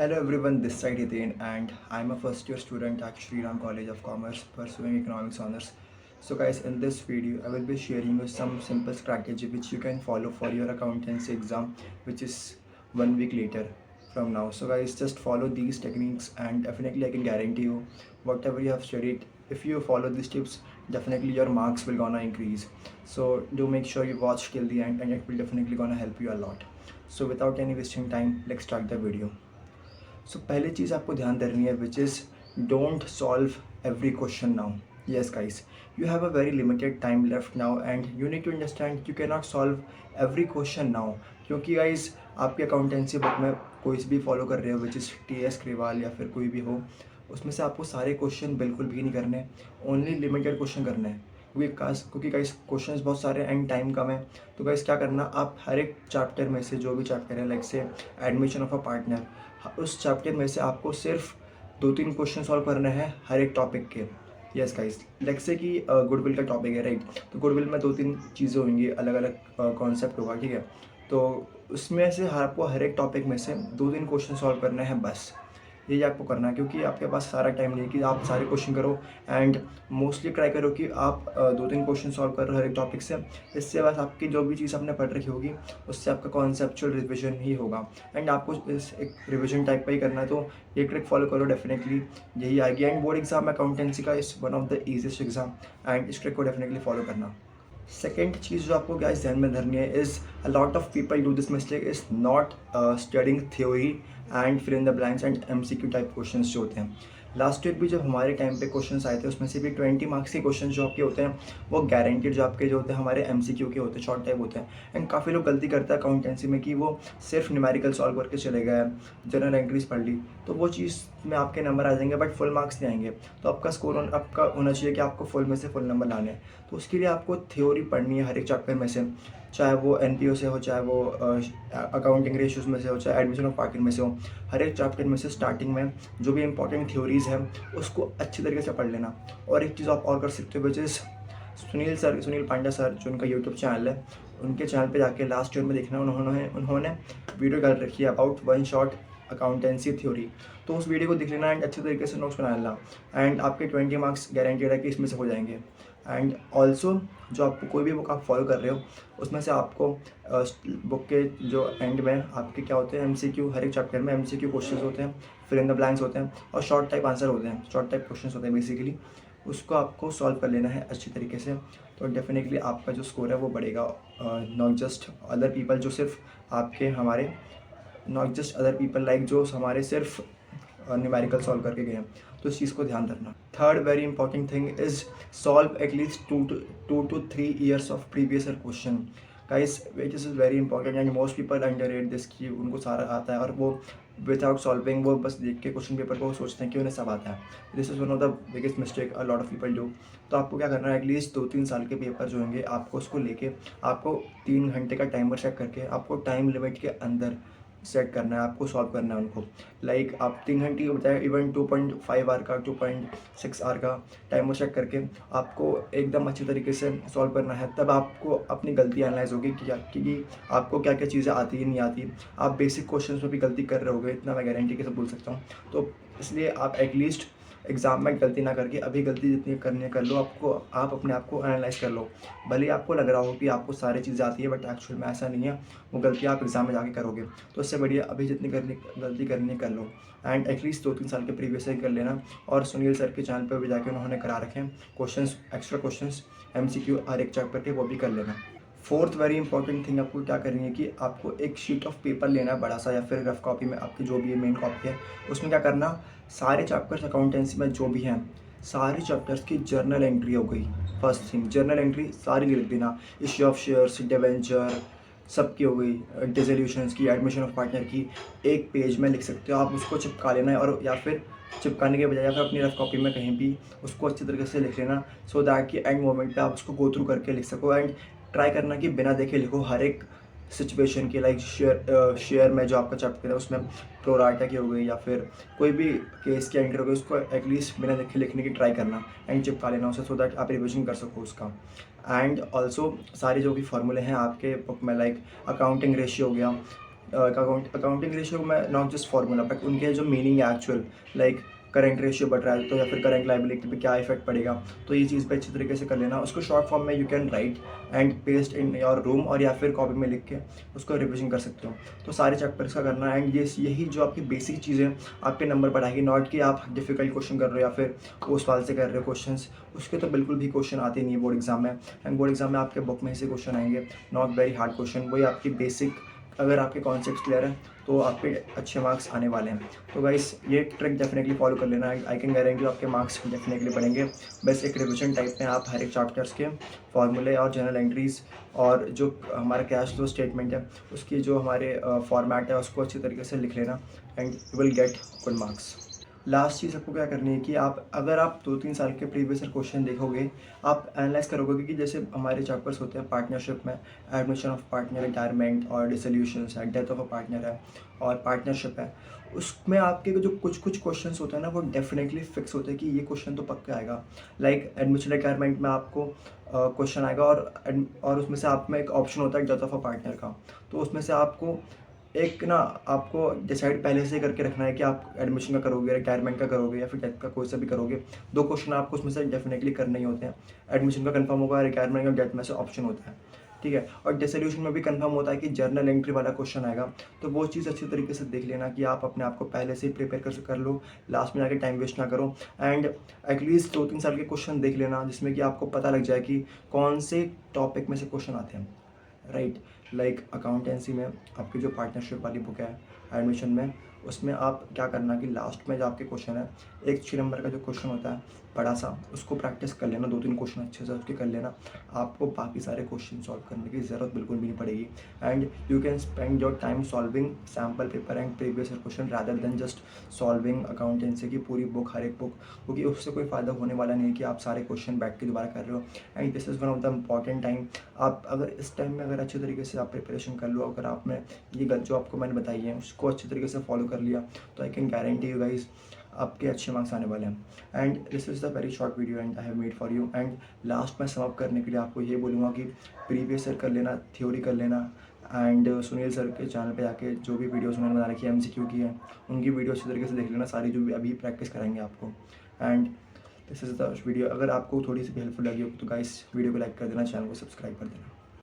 Hello everyone, this side Hiten and I'm a first year student at Sri Ram College of Commerce pursuing economics honors. So guys, in this video I will be sharing you some simple strategy which you can follow for your accountancy exam, which is 1 week later from now. So guys, just follow these techniques and definitely I can guarantee you whatever you have studied, if you follow these tips, definitely your marks will gonna increase. So do make sure you watch till the end and it will definitely gonna help you a lot. So without any wasting time, let's start the video. सो पहली चीज़ आपको ध्यान देनी है which is don't solve every question now. Yes guys, you have a very limited time left now and you need to understand you cannot solve every question now. क्योंकि guys आपके accountancy book में कोई भी follow कर रहे हो which is TS क्रिवाल या फिर कोई भी हो, उसमें से आपको सारे क्वेश्चन बिल्कुल भी नहीं करने, ओनली लिमिटेड क्वेश्चन करने हैं. क्योंकि गाइस क्वेश्चंस बहुत सारे एंड टाइम कम है. तो गाइस क्या करना, आप हर एक चैप्टर में से जो भी चैप्टर है लाइक से एडमिशन ऑफ अ पार्टनर, उस चैप्टर में से आपको सिर्फ 2-3 क्वेश्चन सॉल्व करने हैं हर एक टॉपिक के. यस गाइस, लाइक से कि गुडविल का टॉपिक है राइट, तो गुडविल में 2-3 चीज़ें होंगी, अलग अलग कॉन्सेप्ट होगा, ठीक है. तो उसमें से आपको हर एक टॉपिक में से 2-3 क्वेश्चन सॉल्व करने हैं बस. यही आपको करना है क्योंकि आपके पास सारा टाइम नहीं है कि आप सारे क्वेश्चन करो. एंड मोस्टली ट्राई करो कि आप 2-3 क्वेश्चन सॉल्व कर रहे हो हर एक टॉपिक से. इससे बस आपकी जो भी चीज़ आपने पढ़ रखी होगी उससे आपका कॉन्सेप्चुअल रिविजन ही होगा. एंड आपको इस एक रिविजन टाइप का ही करना है, तो ये ट्रिक फॉलो करो, डेफिनेटली यही आएगी. एंड बोर्ड एग्जाम अकाउंटेंसी का is one of the easiest exam and इस ट्रिक को डेफिनेटली फॉलो करना. सेकेंड चीज़ जो आपको गाइस ध्यान में धरनी है is a lot of people do this mistake is not studying theory and fill in the blanks and MCQ type questions जो होते हैं. लास्ट ईयर भी जब हमारे टाइम पे क्वेश्चंस आए थे उसमें से भी 20 मार्क्स के क्वेश्चन जो आपके होते हैं वो गारंटीड जो आपके जो होते हैं हमारे MCQ के होते हैं, शॉर्ट टाइप होते हैं. एंड काफ़ी लोग गलती करते हैं अकाउंटेंसी में कि वो सिर्फ न्यूमेरिकल सॉल्व करके चले गए, जनरल एंट्रीज पढ़ ली, तो वो चीज़ में आपके नंबर आ जाएंगे बट फुल मार्क्स नहीं आएंगे. तो आपका स्कोर आपका होना चाहिए कि आपको फुल में से फुल नंबर लाने हैं. तो उसके लिए आपको थ्योरी पढ़नी है हर एक चैप्टर में से, चाहे वो NPO से हो, चाहे वो अकाउंटिंग रेशियोज में से हो, चाहे एडमिशन ऑफ पार्टनर में से हो. हर एक चैप्टर में से स्टार्टिंग में जो भी इंपॉर्टेंट थ्योरीज हैं उसको अच्छी तरीके से पढ़ लेना. और एक चीज़ आप और कर सकते हो which is Sunil Pandya sir जो उनका यूट्यूब चैनल है, उनके चैनल पे जाके लास्ट ईयर में देखना, उन्होंने वीडियो डाल रखी है about one shot accountancy theory. तो उस वीडियो को देख लेना एंड अच्छे तरीके से नोट्स बना लेना एंड आपके 20 मार्क्स गारंटीड है कि इसमें से हो जाएंगे. एंड ऑल्सो जो आपको कोई भी बुक आप फॉलो कर रहे हो उसमें से आपको बुक के जो एंड में आपके क्या होते हैं MCQ, हर एक चैप्टर में MCQ क्वेश्चंस होते हैं, फिल इन द ब्लैंक्स होते हैं और शॉर्ट टाइप आंसर होते हैं, शॉर्ट टाइप क्वेश्चंस होते हैं बेसिकली. उसको आपको सॉल्व कर लेना है अच्छी तरीके से, तो डेफिनेटली आपका जो स्कोर है वो बढ़ेगा. नॉट जस्ट अदर पीपल जो सिर्फ आपके हमारे not just other people like जो हमारे सिर्फ न्यूमेरिकल सॉल्व करके गए हैं. तो इस चीज़ को ध्यान रखना. Third very important thing is solve at least 2 to 3 years of previous year question. Guys this is very important and most people underrate this कि उनको सारा आता है और वो विदाउट सॉल्विंग वो बस देख के क्वेश्चन पेपर को सोचते हैं कि उन्हें सब आता है. This is one of the biggest mistake a lot of people do. तो आपको क्या करना है, एटलीस्ट 2-3 साल के पेपर जो होंगे आपको उसको लेके आपको 3 घंटे का टाइमर सेट करके आपको टाइम लिमिट के अंदर सेट करना है, आपको सॉल्व करना है उनको. लाइक आप 3 घंटे के बजाय इवन 2.5 आवर का, 2.6 आवर का टाइमर सेट करके आपको एकदम अच्छी तरीके से सॉल्व करना है. तब आपको अपनी गलती एनालाइज होगी कि आपको क्या क्या चीज़ें आती है नहीं आती. आप बेसिक क्वेश्चन में भी गलती कर रहे होगे, इतना मैं गारंटी के साथ बोल सकता हूँ. तो इसलिए आप एटलीस्ट एग्ज़ाम में गलती ना करके अभी गलती जितनी करनी है कर लो. आप अपने आप को एनालाइज कर लो. भले ही आपको लग रहा हो कि आपको सारी चीज़ें आती है बट एक्चुअल में ऐसा नहीं है, वो गलती आप एग्ज़ाम में जाके करोगे. तो इससे बढ़िया अभी जितनी गलती करनी है कर लो एंड एटलीस्ट 2-3 साल के प्रीवियस से कर लेना. और सुनील सर के चैनल पर भी जाके उन्होंने करा रखे हैं क्वेश्चंस, एक्स्ट्रा क्वेश्चंस MCQ हर एक चैप्टर के, वो भी कर लेना. फोर्थ वेरी इंपॉर्टेंट थिंग आपको क्या करनी है कि आपको एक शीट ऑफ पेपर लेना है बड़ा सा या फिर रफ कॉपी में आपकी जो भी मेन कॉपी है, उसमें क्या करना, सारे चैप्टर्स अकाउंटेंसी में जो भी हैं सारे चैप्टर्स की जर्नल एंट्री हो गई. फर्स्ट थिंग जर्नल एंट्री सारी लिख देना. इश्यू ऑफ शेयर्स, डिवेंचर सबकी हो गई, डिसोल्यूशंस की, एडमिशन ऑफ पार्टनर की, एक पेज में लिख सकते हो आप. उसको चिपका लेना है और या फिर चिपकाने के बजाय या फिर अपनी रफ कॉपी में कहीं भी उसको अच्छी तरीके से लिख लेना, सो दैट कि एंड मोमेंट पे आप उसको गो थ्रू करके लिख सको. एंड ट्राई करना कि बिना देखे लिखो हर एक सिचुएशन की. लाइक शेयर में जो आपका चैप्टर है उसमें प्रोराटा की हो गई या फिर कोई भी केस की एंट्री हो गई, उसको एटलीस्ट बिना देखे लिखने की ट्राई करना एंड चिपका लेना उसे, सो दैट आप रिविजन कर सको उसका. एंड ऑल्सो सारे जो भी फार्मूले हैं आपके बुक में, लाइक अकाउंटिंग रेशियो हो गया, अकाउंटिंग रेशियो में नॉट जस्ट फार्मूला बट उनके जो मीनिंग है एक्चुअल, लाइक करंट रेशियो बढ़ रहा है तो या फिर करंट लाइबिलिटी पे क्या इफेक्ट पड़ेगा, तो ये चीज़ पे अच्छी तरीके से कर लेना। उसको शॉर्ट फॉर्म में you can write and paste in your room, और या फिर कॉपी में लिख के उसको रिविजन कर सकते हो। तो सारे चैप्टर्स का करना है, एंड यही जो आपकी बेसिक चीज़ें आपके नंबर बढ़ाएगी, नॉट कि आप डिफिकल्ट क्वेश्चन कर रहे हो या फिर उस सवाल से कर रहे हो क्वेश्चन। उसके तो बिल्कुल भी क्वेश्चन आते नहीं है बोर्ड एग्जाम में, एंड बोर्ड एग्जाम में आपके बुक में से क्वेश्चन आएंगे, नॉट वेरी हार्ड क्वेश्चन। वही आपकी बेसिक, अगर आपके कॉन्सेप्ट क्लियर है तो आपके अच्छे मार्क्स आने वाले हैं। तो गाइस ये ट्रिक डेफिनेटली फॉलो कर लेना, आई कैन गारंटी आपके मार्क्स डेफिनेटली बढ़ेंगे। बस एक रिविजन टाइप में आप हर एक चैप्टर्स के फॉर्मूले और जनरल एंट्रीज और जो हमारा कैश फ्लो स्टेटमेंट है उसकी जो हमारे फॉर्मेट है उसको अच्छी तरीके से लिख लेना, and you will get good marks. Last चीज़ आपको क्या करनी है कि अगर आप 2-3 साल के प्रीवियस ईयर क्वेश्चन देखोगे, आप एनालाइज करोगे कि जैसे हमारे चैप्टर्स होते हैं पार्टनरशिप में, एडमिशन ऑफ पार्टनर, रिटायरमेंट और डिसोल्यूशंस है, डेथ ऑफ अ पार्टनर है और पार्टनरशिप है, उसमें आपके जो कुछ कुछ क्वेश्चन होते हैं ना वो डेफिनेटली फिक्स होते हैं कि ये क्वेश्चन तो पक्का आएगा। लाइक एडमिशन रिक्वायरमेंट में आपको क्वेश्चन आएगा, और उसमें से आप में एक ऑप्शन होता है डेथ ऑफ अ पार्टनर का, तो उसमें से आपको एक ना आपको डिसाइड पहले से ही करके रखना है कि आप एडमिशन का करोगे, रिटायरमेंट का करोगे या फिर डेथ का, कोई सा भी करोगे। 2 क्वेश्चन आपको उसमें से डेफिनेटली करने ही होते हैं। एडमिशन का कंफर्म होगा, रिटायरमेंट का डेथ में से ऑप्शन होता है, ठीक है। और डिसोल्यूशन में भी कंफर्म होता है कि जर्नल एंट्री वाला क्वेश्चन आएगा। तो वो चीज़ अच्छी तरीके से देख लेना कि आप अपने आप को पहले से ही प्रिपेयर कर लो, लास्ट में जाके टाइम वेस्ट ना करो। एंड एटलीस्ट 2-3 साल के क्वेश्चन देख लेना जिसमें कि आपको पता लग जाए कि कौन से टॉपिक में से क्वेश्चन आते हैं, राइट। लाइक अकाउंटेंसी में आपकी जो पार्टनरशिप वाली बुक है एडमिशन में, उसमें आप क्या करना कि लास्ट में जो आपके क्वेश्चन है, एक 6 नंबर का जो क्वेश्चन होता है बड़ा सा, उसको प्रैक्टिस कर लेना, 2-3 क्वेश्चन अच्छे से उसके कर लेना। आपको बाकी सारे क्वेश्चन सॉल्व करने की ज़रूरत बिल्कुल भी नहीं पड़ेगी, and you can spend your time solving sample paper and previous year question rather than just solving accountancy की पूरी बुक, हर एक बुक, क्योंकि उससे कोई फ़ायदा होने वाला नहीं है कि आप सारे क्वेश्चन बैठ के दोबारा कर रहे हो। And this is one of the important time. आप अगर इस टाइम में अगर अच्छे तरीके से आप प्रिपरेशन कर लो, अगर आपने ये गल जो आपको मैंने बताई है उसको अच्छे तरीके से फॉलो कर लिया, तो I can guarantee you guys आपके अच्छे मार्क्स आने वाले हैं। And this is the very short video and I have made for you. And last में सम अप करने के लिए आपको ये बोलूँगा कि प्रीवियस ईयर कर लेना, थ्योरी कर लेना, एंड सुनील सर के चैनल पे जाके जो भी वीडियोस उन्होंने बना रखी है MCQ की है, उनकी वीडियो अच्छी तरीके से देख लेना, सारी जो भी अभी प्रैक्टिस कराएंगे आपको। And this is the video. अगर आपको थोड़ी सी भी हेल्पफुल लगी हो तो गाइस वीडियो को लाइक कर देना, चैनल को सब्सक्राइब कर देना।